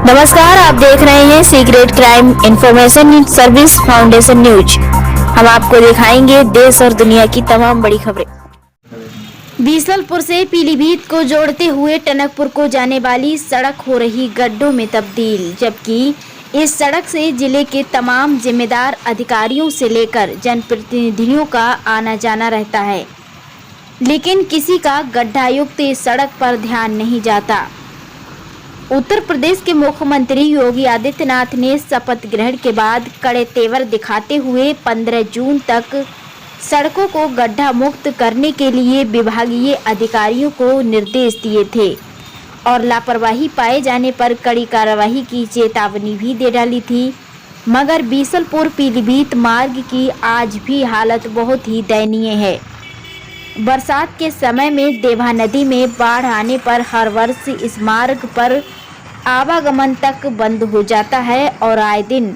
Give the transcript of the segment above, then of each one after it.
नमस्कार, आप देख रहे हैं secret crime information service foundation news. हम आपको दिखाएंगे देश और दुनिया की तमाम बड़ी खबरें। बीसलपुर से पीलीभीत को जोड़ते हुए टनकपुर को जाने वाली सड़क हो रही गड्ढों में तब्दील, जबकि इस सड़क से जिले के तमाम जिम्मेदार अधिकारियों से लेकर जनप्रतिनिधियों का आना जाना रहता है, लेकिन किसी का गड्ढायुक्त इस सड़क पर ध्यान नहीं जाता। उत्तर प्रदेश के मुख्यमंत्री योगी आदित्यनाथ ने शपथ ग्रहण के बाद कड़े तेवर दिखाते हुए 15 जून तक सड़कों को गड्ढा मुक्त करने के लिए विभागीय अधिकारियों को निर्देश दिए थे और लापरवाही पाए जाने पर कड़ी कार्रवाई की चेतावनी भी दे डाली थी। मगर बीसलपुर पीलीभीत मार्ग की आज भी हालत बहुत ही दयनीय है। बरसात के समय में देवा नदी में बाढ़ आने पर हर वर्ष इस मार्ग पर आवागमन तक बंद हो जाता है और आए दिन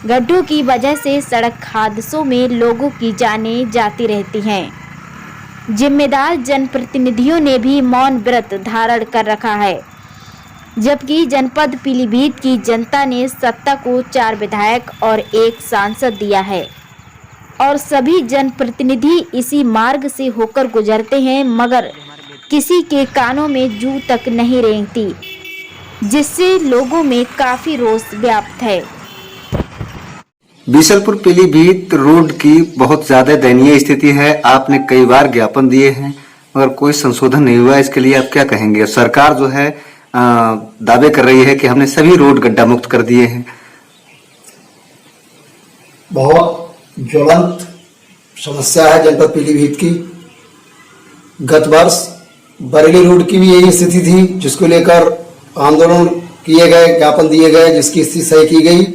गड्ढों की वजह से सड़क हादसों में लोगों की जानें जाती रहती हैं। जिम्मेदार जनप्रतिनिधियों ने भी मौन व्रत धारण कर रखा है, जबकि जनपद पीलीभीत की जनता ने सत्ता को 4 विधायक और 1 सांसद दिया है और सभी जनप्रतिनिधि इसी मार्ग से होकर गुजरते हैं, मगर किसी के कानों में जू तक नहीं रेंगती, जिससे लोगों में काफी रोष व्याप्त है। बीसलपुर पीलीभीत रोड की बहुत ज्यादा दयनीय स्थिति है। आपने कई बार ज्ञापन दिए हैं मगर कोई संशोधन नहीं हुआ। इसके लिए आप क्या कहेंगे? सरकार जो है दावे कर रही है कि हमने सभी रोड गड्ढा मुक्त कर दिए हैं। बहुत ज्वलंत समस्या है जनपद पीलीभीत की। गत वर्ष बरेली रोड की भी यही स्थिति थी, जिसको लेकर आंदोलन किए गए, ज्ञापन दिए गए, जिसकी स्थिति सही की गई।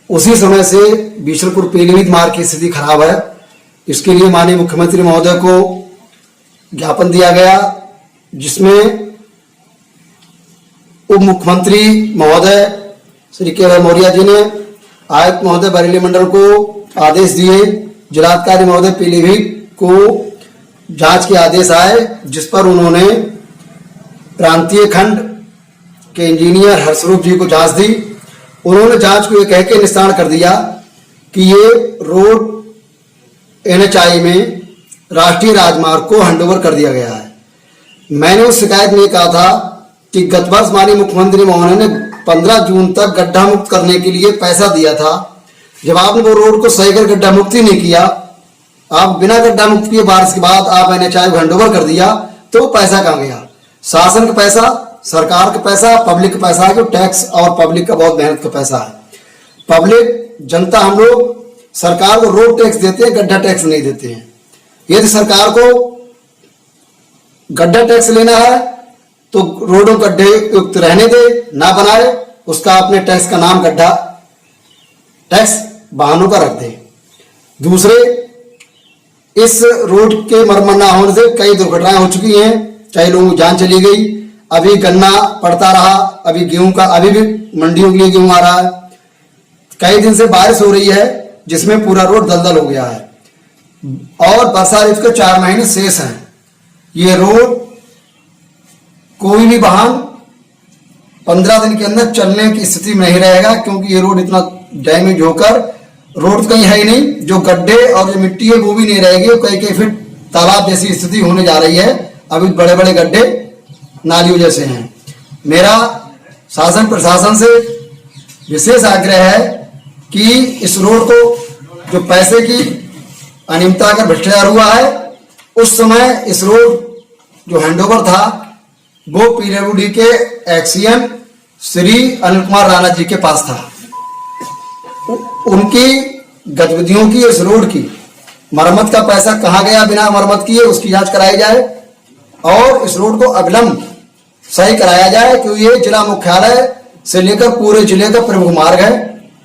उसी समय से बीसलपुर पीलीभीत मार्ग की स्थिति खराब है। इसके लिए माननीय मुख्यमंत्री महोदय को ज्ञापन दिया गया, जिसमें उप मुख्यमंत्री महोदय श्री के मौर्य जी ने आयुक्त महोदय बरेली मंडल को आदेश दिए, जिलाधिकारी महोदय पीलीभीत को जांच के आदेश आए, जिस पर उन्होंने प्रांतीय खंड के इंजीनियर हर्षरूप जी को जांच दी। उन्होंने जांच को ये कह के निस्तारण कर दिया कि ये रोड NHI में राष्ट्रीय राजमार्ग को हैंडओवर कर दिया गया है। मैंने उस शिकायत में कहा था कि गत वर्ष माननीय मुख्यमंत्री महोदय ने 15 जून तक गड्ढा मुक्त करने के लिए पैसा दिया था। जब आपने वो रोड को सही कर गड्ढा मुक्त ही नहीं किया, आप बिना गड्ढा मुक्त किए बारिश के बाद आप NHI को हैंडओवर कर दिया, तो पैसा कहाँ गया? शासन का पैसा, सरकार का पैसा, पब्लिक का पैसा है, जो टैक्स और पब्लिक का बहुत मेहनत का पैसा है। पब्लिक जनता, हम लोग सरकार को रोड टैक्स देते हैं, गड्ढा टैक्स नहीं देते हैं। यदि सरकार को गड्ढा टैक्स लेना है तो रोडों गड्ढे युक्त रहने दे, ना बनाए। उसका अपने टैक्स का नाम गड्ढा टैक्स वाहनों का रख दे। दूसरे, इस रोड के मरम्मत न होने से कई दुर्घटनाएं हो चुकी हैं, कई लोगों की जान चली गई। अभी गन्ना पड़ता रहा, अभी गेहूं का, अभी भी मंडियों के लिए गेहूं आ रहा है। कई दिन से बारिश हो रही है, जिसमें पूरा रोड दलदल हो गया है और वर्षा ऋतु के 4 महीने शेष हैं। ये रोड कोई भी वाहन 15 दिन के अंदर चलने की स्थिति में नहीं रहेगा, क्योंकि ये रोड इतना डैमेज होकर रोड कहीं है ही नहीं। जो गड्ढे और जो मिट्टी है वो भी नहीं रहेगी, कई फीट तालाब जैसी स्थिति होने जा रही है। अभी बड़े बड़े गड्ढे नालियों जैसे हैं। मेरा शासन प्रशासन से विशेष आग्रह है कि इस रोड को, जो पैसे की अनियमितता का भ्रष्टाचार हुआ है, उस समय इस रोड जो हैंडओवर था वो पीडब्ल्यूडी के एक्सीएम श्री अनिल कुमार राणा जी के पास था। उनकी गतिविधियों की, इस रोड की मरम्मत का पैसा कहाँ गया बिना मरम्मत किए, उसकी जांच कराई जाए और इस रोड को अविलंब सही कराया जाए, क्योंकि ये जिला मुख्यालय से लेकर पूरे जिले का प्रमुख मार्ग है।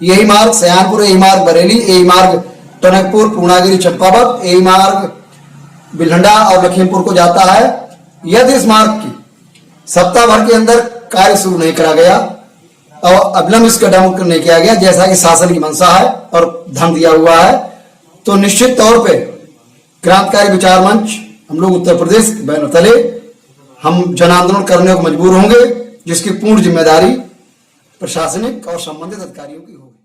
यही मार्ग सयानपुर, यही मार्ग बरेली, यही मार्ग टनकपुर, पूर्णागिरी, चंपावत, यही मार्ग बिलहंडा और लखीमपुर को जाता है। यदि इस मार्ग की सप्ताह भर के अंदर कार्य शुरू नहीं करा गया और अविलंब इसका डाउन नहीं किया गया, जैसा कि शासन की मंशा है और धन दिया हुआ है, तो निश्चित तौर पर क्रांतिकारी विचार मंच, हम लोग उत्तर प्रदेश बैनर तले हम जन आंदोलन करने को मजबूर होंगे, जिसकी पूर्ण जिम्मेदारी प्रशासनिक और संबंधित अधिकारियों की होगी।